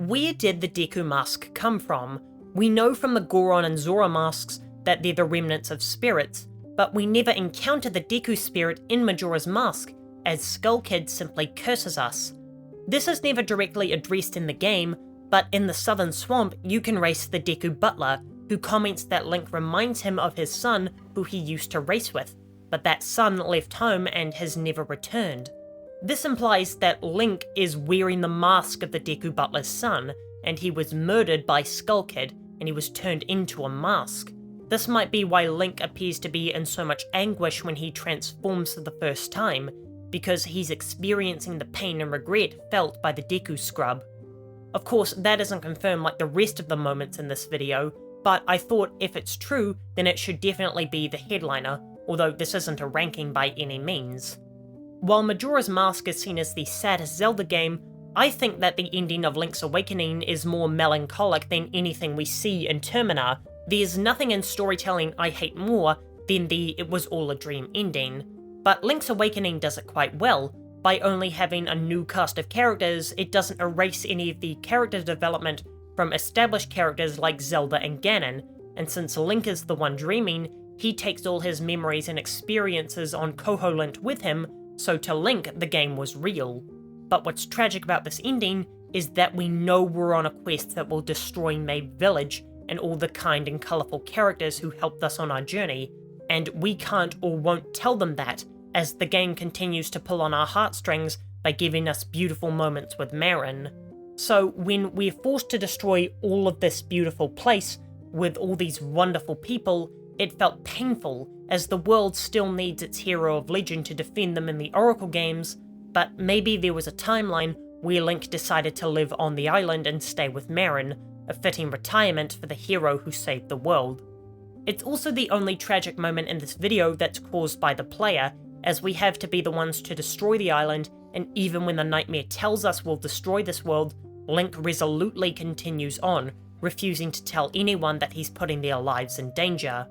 Where did the Deku mask come from? We know from the Goron and Zora masks that they're the remnants of spirits, but we never encounter the Deku spirit in Majora's Mask, as Skull Kid simply curses us. This is never directly addressed in the game, but in the Southern Swamp you can race the Deku butler, who comments that Link reminds him of his son who he used to race with, but that son left home and has never returned. This implies that Link is wearing the mask of the Deku butler's son, and he was murdered by Skull Kid, and he was turned into a mask. This might be why Link appears to be in so much anguish when he transforms for the first time, because he's experiencing the pain and regret felt by the Deku scrub. Of course, that isn't confirmed like the rest of the moments in this video, but I thought if it's true, then it should definitely be the headliner, although this isn't a ranking by any means. While Majora's Mask is seen as the saddest Zelda game, I think that the ending of Link's Awakening is more melancholic than anything we see in Termina. There's nothing in storytelling I hate more than the "it was all a dream" ending, but Link's Awakening does it quite well. By only having a new cast of characters, it doesn't erase any of the character development from established characters like Zelda and Ganon, and since Link is the one dreaming, he takes all his memories and experiences on Koholint with him, so to Link the game was real. But what's tragic about this ending is that we know we're on a quest that will destroy Mabe Village and all the kind and colourful characters who helped us on our journey, and we can't or won't tell them that, as the game continues to pull on our heartstrings by giving us beautiful moments with Marin. So when we're forced to destroy all of this beautiful place with all these wonderful people, it felt painful, as the world still needs its hero of legend to defend them in the Oracle games, but maybe there was a timeline where Link decided to live on the island and stay with Marin, a fitting retirement for the hero who saved the world. It's also the only tragic moment in this video that's caused by the player, as we have to be the ones to destroy the island, and even when the nightmare tells us we'll destroy this world, Link resolutely continues on, refusing to tell anyone that he's putting their lives in danger.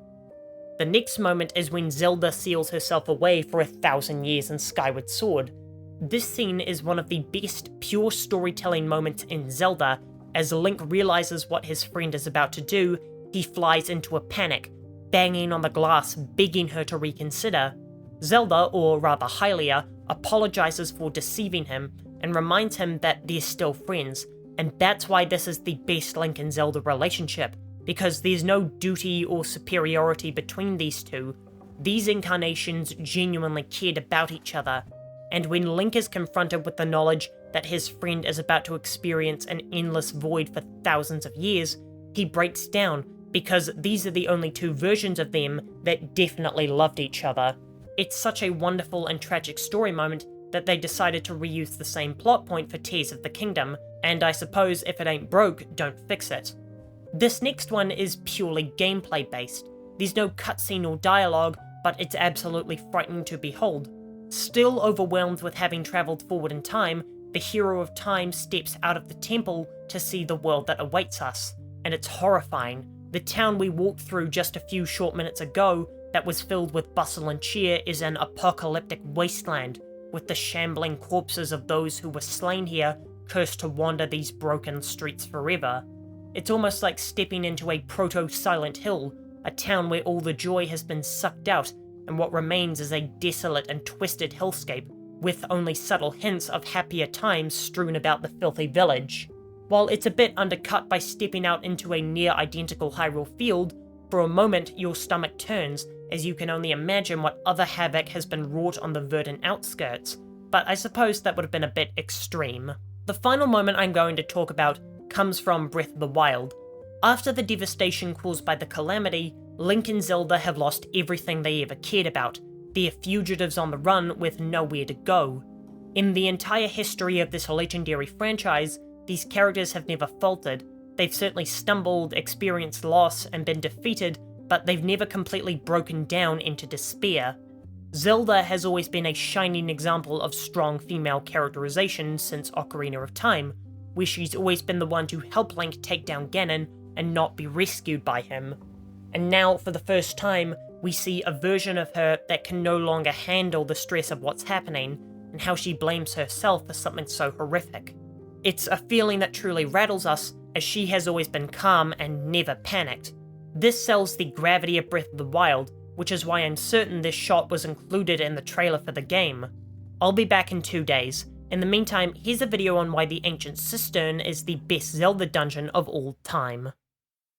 The next moment is when Zelda seals herself away for 1,000 years in Skyward Sword. This scene is one of the best pure storytelling moments in Zelda. As Link realizes what his friend is about to do, he flies into a panic, banging on the glass begging her to reconsider. Zelda, or rather Hylia, apologizes for deceiving him and reminds him that they're still friends, and that's why this is the best Link and Zelda relationship, because there's no duty or superiority between these two. These incarnations genuinely cared about each other, and when Link is confronted with the knowledge that his friend is about to experience an endless void for thousands of years, he breaks down, because these are the only two versions of them that definitely loved each other. It's such a wonderful and tragic story moment that they decided to reuse the same plot point for Tears of the Kingdom, and I suppose if it ain't broke, don't fix it. This next one is purely gameplay based. There's no cutscene or dialogue, but it's absolutely frightening to behold. Still overwhelmed with having travelled forward in time, the hero of time steps out of the temple to see the world that awaits us, and it's horrifying. The town we walked through just a few short minutes ago that was filled with bustle and cheer is an apocalyptic wasteland, with the shambling corpses of those who were slain here cursed to wander these broken streets forever. It's almost like stepping into a proto-Silent Hill, a town where all the joy has been sucked out, and what remains is a desolate and twisted hellscape, with only subtle hints of happier times strewn about the filthy village. While it's a bit undercut by stepping out into a near-identical Hyrule field, for a moment your stomach turns, as you can only imagine what other havoc has been wrought on the verdant outskirts, but I suppose that would have been a bit extreme. The final moment I'm going to talk about comes from Breath of the Wild. After the devastation caused by the calamity, Link and Zelda have lost everything they ever cared about. They're fugitives on the run with nowhere to go. In the entire history of this legendary franchise, these characters have never faltered. They've certainly stumbled, experienced loss, and been defeated, but they've never completely broken down into despair. Zelda has always been a shining example of strong female characterization since Ocarina of Time, where she's always been the one to help Link take down Ganon and not be rescued by him. And now, for the first time, we see a version of her that can no longer handle the stress of what's happening, and how she blames herself for something so horrific. It's a feeling that truly rattles us, as she has always been calm and never panicked. This sells the gravity of Breath of the Wild, which is why I'm certain this shot was included in the trailer for the game. I'll be back in 2 days. In the meantime, here's a video on why the Ancient Cistern is the best Zelda dungeon of all time.